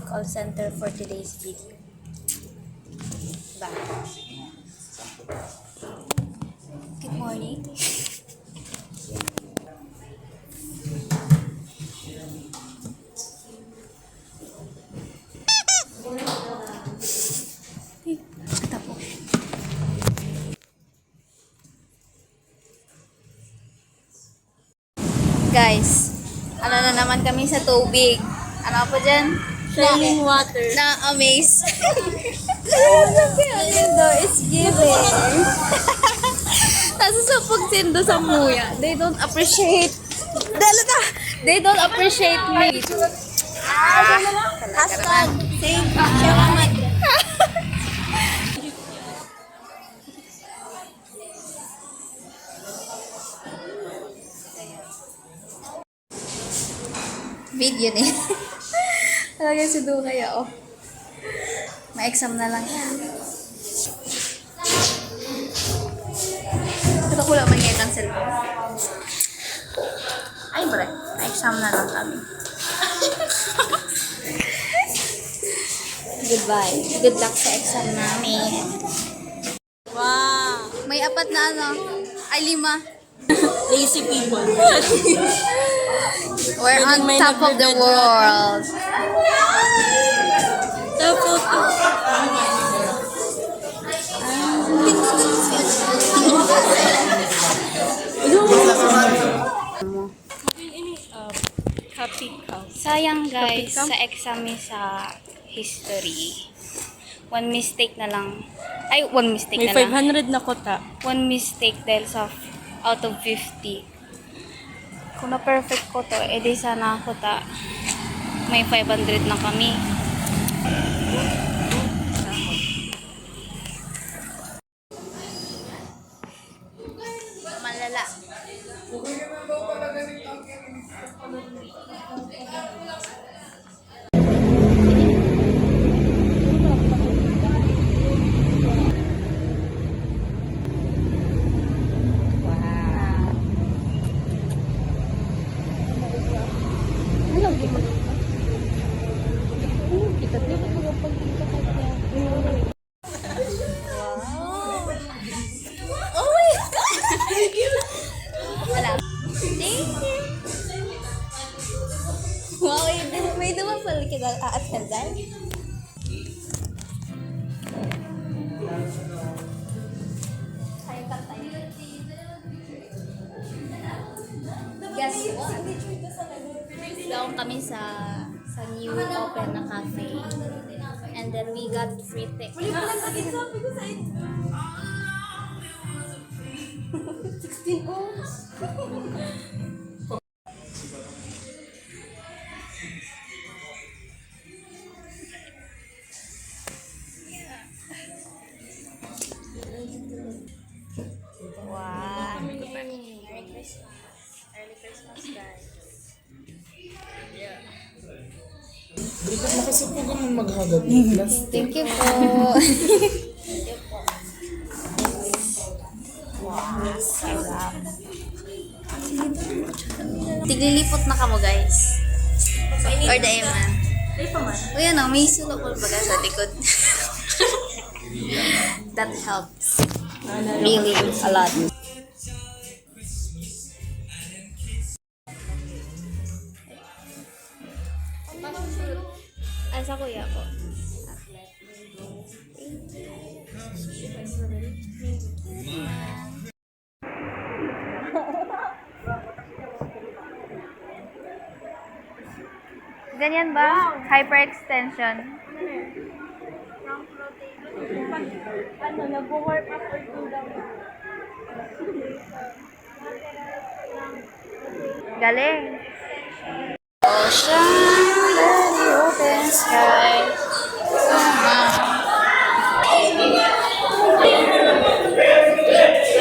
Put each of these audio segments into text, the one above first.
Call center for today's video. Bye. Good morning. Tapos. Guys, ano na naman kami sa tubig. Ano po dyan? Shining water. Na-amaze. It's giving. Nasa sa pagsindo sa muya. They don't appreciate. They don't appreciate me. Hashtag Saint Salamat. Video na yun. Talaga si Dukay ako. May exam na lang yan. Ito ko lang may ngayang cellphone. Ay, bro. May exam na lang kami. Goodbye. Good luck sa exam namin. Wow. May 4 na ano. Ay, 5. Lazy people. We're on top of the world. Tapos, happy cow. Sayang guys, Kapit ka? sa exam sa history. One mistake na lang. Ay, one mistake May na lang. 500 na kota. One mistake dahil sa out of 50. Kung na-perfect ko to, edi sana ako may 500 na kami. Malala. Wala. Thank you. Wow, may naman pala kita aatendan. Guess what? Down kami sa new open na cafe. And then we got free tickets. 16 ounce. Wow. Merry Christmas. Early Christmas, guys. Balikat na kasi po ganun maghagad ng plastic. Thank you po. Thank you po. Wow, sarap. Tiglilipot na kamo, guys. Or the man. O yan o, may sulok baga sa likod. That helps. Really, a lot. Ay, sa kuya ko. Ganyan ba? Hyperextension. Ano, nag-warm up or two daw. Galing. Ocean, let the open sky.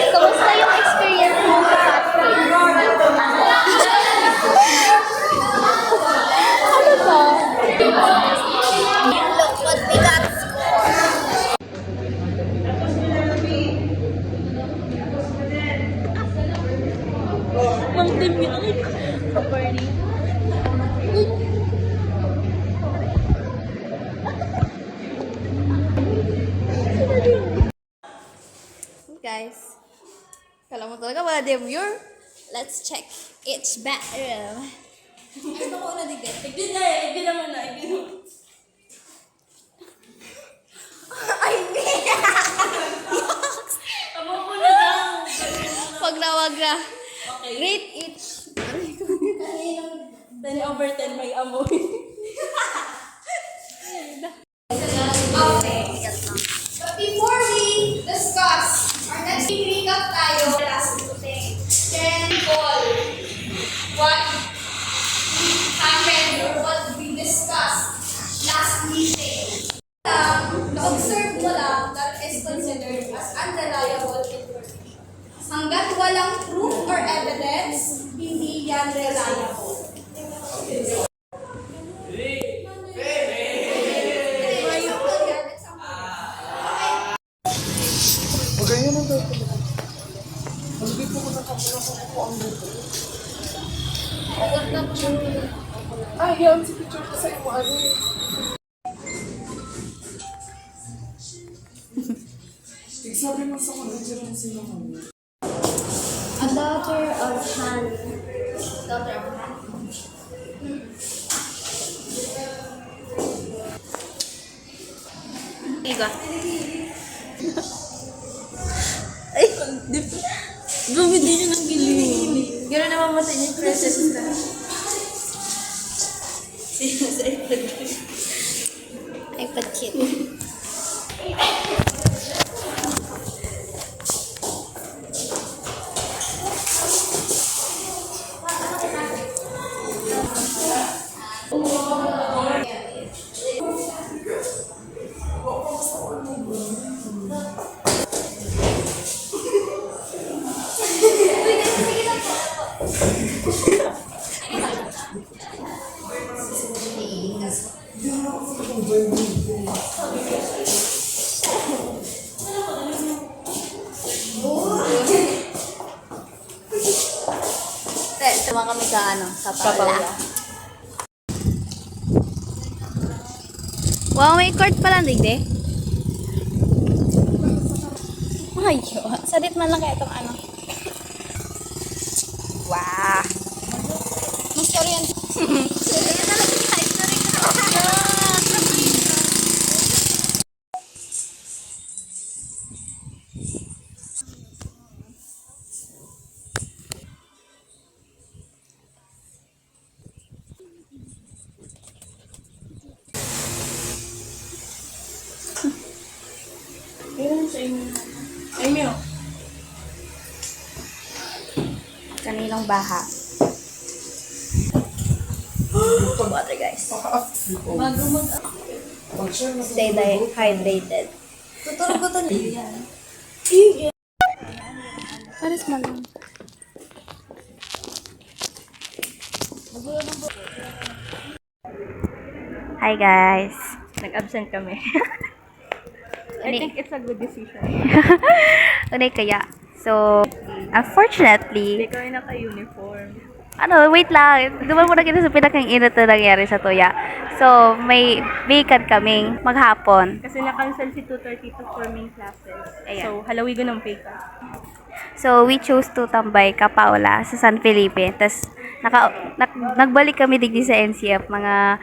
Kamusta yung experience mo sa Catfish? Ano to? Look what we got. Mang team yun. Party. demure. Let's check each bathroom. Ito ko na digit. Igin na eh. Igin naman na. Igin mo. Ay, hindi! Tama ko na lang. Wag na. Okay. Rate each. 10/10 may amoy. Okay. But before we discuss our next recap tayo, last thing. Then, Paul, what happened or what we discussed last meeting? Na-observe mo lang that is considered as unreliable information. Hanggat walang proof or evidence, hindi yan reliable. O ganyan ang daw talaga. Hindi po ko nakapula ko ang dito. Ah, yan. Si picture ko sa iyo. Ano? Sabi mo sa mga dyan sila mo. A daughter of Han. Daughter of Han. Iga. Ay, bumili niya ng giling. Gano'n naman matay niya yung princess na. Sino sa iPad? iPad kit. Tama kami sa sa Paula. Wow, may court pala, digde. Ayo, sadit man lang kaya itong ano. Wow. Mas Korean. Ayun sa inyo. Ayun. Kaninong baha. Water, guys. Bago Pag-share na sa Stay hydrated. tutulog ko to na yan. Paris man lang. Hi, guys. Nag-absent kami. I think it's a good decision. Unay kaya. So, unfortunately, Hindi kami naka-uniform. wait lang. Duman muna kita sa pinakang init na nangyari sa Tuya. So, may vacant kaming maghapon. Kasi na-cancel si 2:30 performing classes. Ayan. So, halawigan ng vacant. So, we chose to tambay ka, Paula, sa San Felipe. Tapos, nagbalik kami digdi sa NCF, mga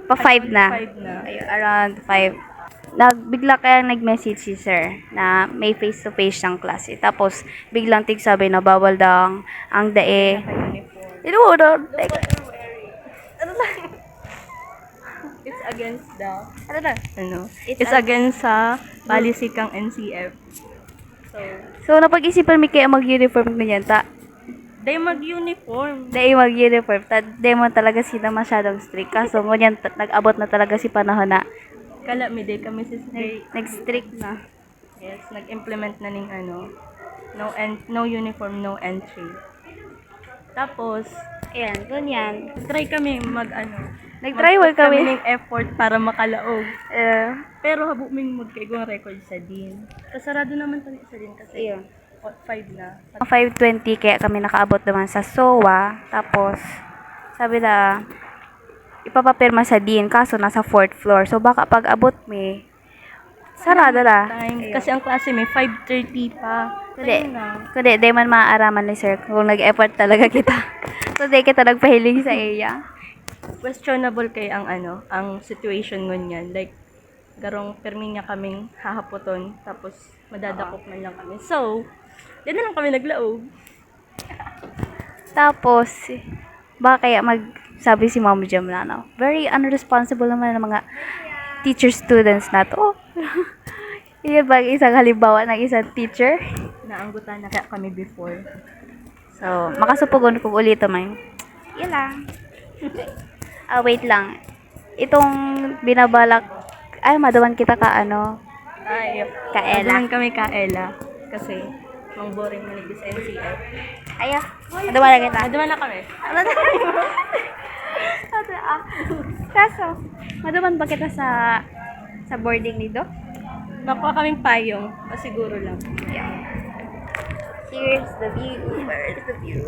pa-5 na. 5 na. Ayun, around 5. Bigla kaya nag-message si sir na may face-to-face siyang klase. Tapos, biglang sabi na bawal daw ang dae. Naka-uniform. Ino mo doon? It's against the... Ano na? Ano? It's against sa policy kang NCF. So, napag-isipan mi kaya mag-uniform na yan. Day mag-uniform. Dahil mag-uniform. Di mo talaga sila masyadong strict. Kaso, ngunyan, nag-abot na talaga si panahon na Kala mi day kami si Stray. nag-strict na. Yes, nag-implement na ning ano. No uniform, no entry. Tapos, Ayan, ganyan. try kami mag-ano. Nag-try mag-put kami. ng effort para makalaog. Uh, Pero habo ming magkaigong record sa din. Kasarado naman tani sa din kasi Ayun. 5 na. 5:20 kaya kami nakaabot naman sa SOA. Tapos, sabi na, ipapapirma sa dean. Kaso, nasa 4th floor. So, baka pag abot may, sarado na. Time. Ayun. Kasi ang klase may 5:30 pa. Kundi, di man maaaraman ni sir kung nag-effort talaga kita. Kundi kita nagpahiling sa iya. Questionable kay ang ang situation ngunyan. Like, garong permi niya kaming hahapoton, tapos madadakop man lang kami. So, yan na lang kami naglaog. Tapos, baka kaya magsabi si Mama Jam na, no? Very unresponsible naman ng mga teacher-students na to. Yan ba isang halimbawa ng isang teacher? Naanggutan na kaya kami before. So, makasupugon ko ulit man. Yan lang. Wait lang. Itong binabalak, ay, madawan kita ka, Ay, Kaela. naman kami kaela. Kasi, mang boring man ni sa NCI. Ayo, madawan kita. Naduman na kami. Kaso, madawan ba kita sa boarding nito? Nakuha kaming payong. Siguro lang. Yeah. Here's the view. Where's the view?